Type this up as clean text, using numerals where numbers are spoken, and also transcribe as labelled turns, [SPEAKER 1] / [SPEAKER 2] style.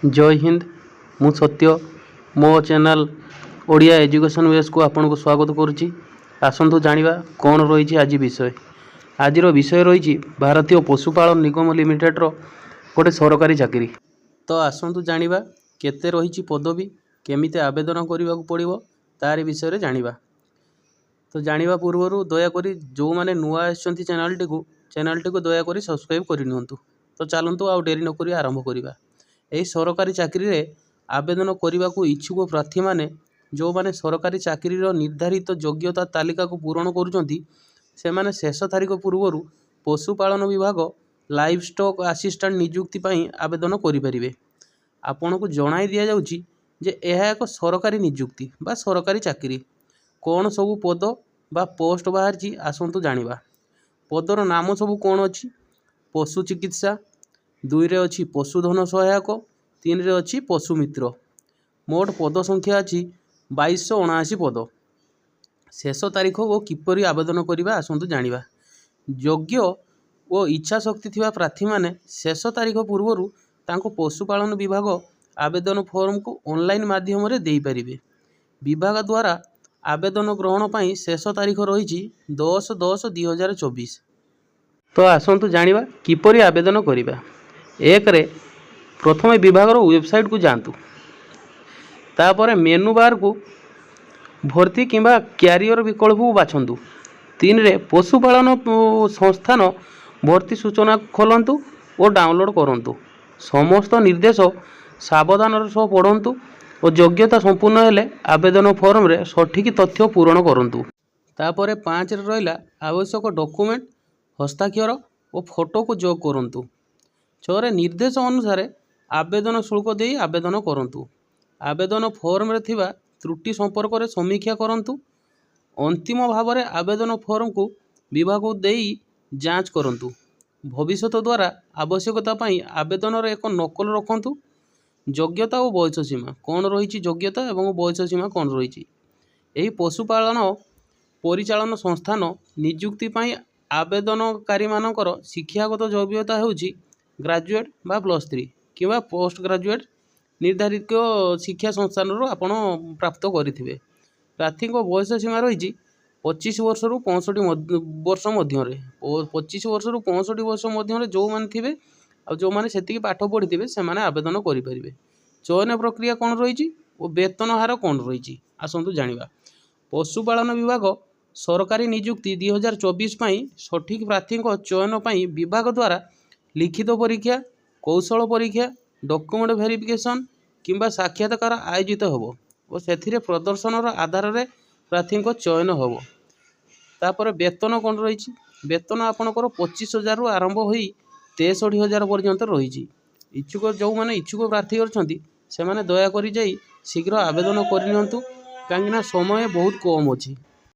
[SPEAKER 1] जय हिंद। मु सत्य मो चैनल ओडिया एजुकेशन वेस को आपन को स्वागत करुच्ची। आसतु जानिबा कौन रही आज विषय। आज विषय रही भारतीय पशुपालन निगम लिमिटेड रो गोटे सरकारी चाकरी। तो आसतु जानिबा केते रही पदवी केमिते आवेदन करने को पड़ो तार विषय जानिबा। तो जानिबा पूर्व दयाकोरी जो मैंने नुआ आसछंती चैनल को दयाकोरी सब्सक्राइब करनियंतु। तो चलतु आउ डेरी नकरी आरंभ करिबा। यही सरकारी चाकरी रे आवेदन करने को इच्छुक प्रार्थी माने जो माने सरकारी चाकरी निर्धारित योग्यता तालिका को पूरण करुचंती से माने शेष तारीख पूर्व पशुपालन विभाग लाइव स्टॉक असिस्टेंट नियुक्ति पाई आवेदन करें। आपण को जणाई दिया जाउची जे यह एक सरकारी नियुक्ति बा सरकारी चाकरी। कौन सबू पद बा पोस्ट बाहरी आसतु जानिबा। पदर नाम सबू कौन अच्छी? पशु चिकित्सा, 2 रे अच्छी पशुधन सहायक, 3 रे अच्छी पशु मित्र। मोट पद संख्या अच्छी 2279 पद। शेष तारीख और किपरि आवेदन करने आसतु जानिबा। योग्य और इच्छा शक्ति थिबा प्रार्थी माने शेष तारीख पूर्व तांको पशुपालन विभाग आवेदन फॉर्म को ऑनलाइन माध्यम रे देई परिबे। विभाग द्वारा आवेदन ग्रहण पाई शेष तारीख रही 10/10/2024। तो आसतु जानिबा किपरि आवेदन करिबा। एक रे प्रथम विभाग वेबसाइट को जातु। तापर मेनू बार को भर्ती किंबा क्यारियर विकल्प को बाछंतु। 3 रे पशुपालन संस्थान भर्ती सूचना खोलंतु और डाउनलोड करंतु। समस्त निर्देश सावधान सह पढ़ंतु और योग्यता संपूर्ण हेले आवेदन फॉर्म रे सठिक तथ्य पूरण करंतु। तापर 5 रे रहिला आवश्यक डॉक्यूमेंट हस्ताक्षर और फोटो को जोग करंतु। 6 रे निर्देश अनुसार आवेदन शुल्क दे आवेदन करंतु। आवेदन फॉर्म रे थिबा त्रुटि संपर्क रे समीक्षा करंतु। अंतिम भाव में आवेदन फॉर्म को विभाग को देई जांच करंतु। भविष्यत द्वारा आवश्यकता पाई आवेदन रे एक नकल रखंतु। योग्यता और बयस सीमा कौन रही योग्यता और बयस सीमा कौन रही। यही पशुपालन परिचालन संस्थान नियुक्ति पाई आवेदनकारी मानकर शिक्षागत योग्यता होउची ग्रेजुएट बा +3 किंवा पोस्ट ग्रेजुएट निर्धारित शिक्षा संस्थान आपण प्राप्त करेंगे। प्रार्थी बयस सीमा रही 25 वर्ष रु 65 वर्ष मध्य 25 वर्ष रु 65 वर्ष मध्य जो मैंने थे और जो मैंने से पाठ पढ़ी थे से आवेदन करेंगे। चयन प्रक्रिया कौन रही और वेतन हार कौन रही आसतु जानिबा। पशुपालन विभाग सरकारी नियुक्ति 2024 पाई सठिक प्रार्थी चयन पाई विभाग द्वारा लिखित परीक्षा, कौशल परीक्षा, डॉक्यूमेंट वेरिफिकेशन किंबा साक्षात्कार आयोजित होबो और से प्रदर्शन आधार रे प्रार्थी चयन होबो। तापर वेतन कौन रही? वेतन आपणकर 25,000 रु आरंभ हो 63,000 पर्यंत रही। इच्छुक जो मैंने इच्छुक प्रार्थी अच्छी से मैंने दयाकोरी जाई शीघ्र आवेदन करनियंतु कहीं समय बहुत कम अच्छी।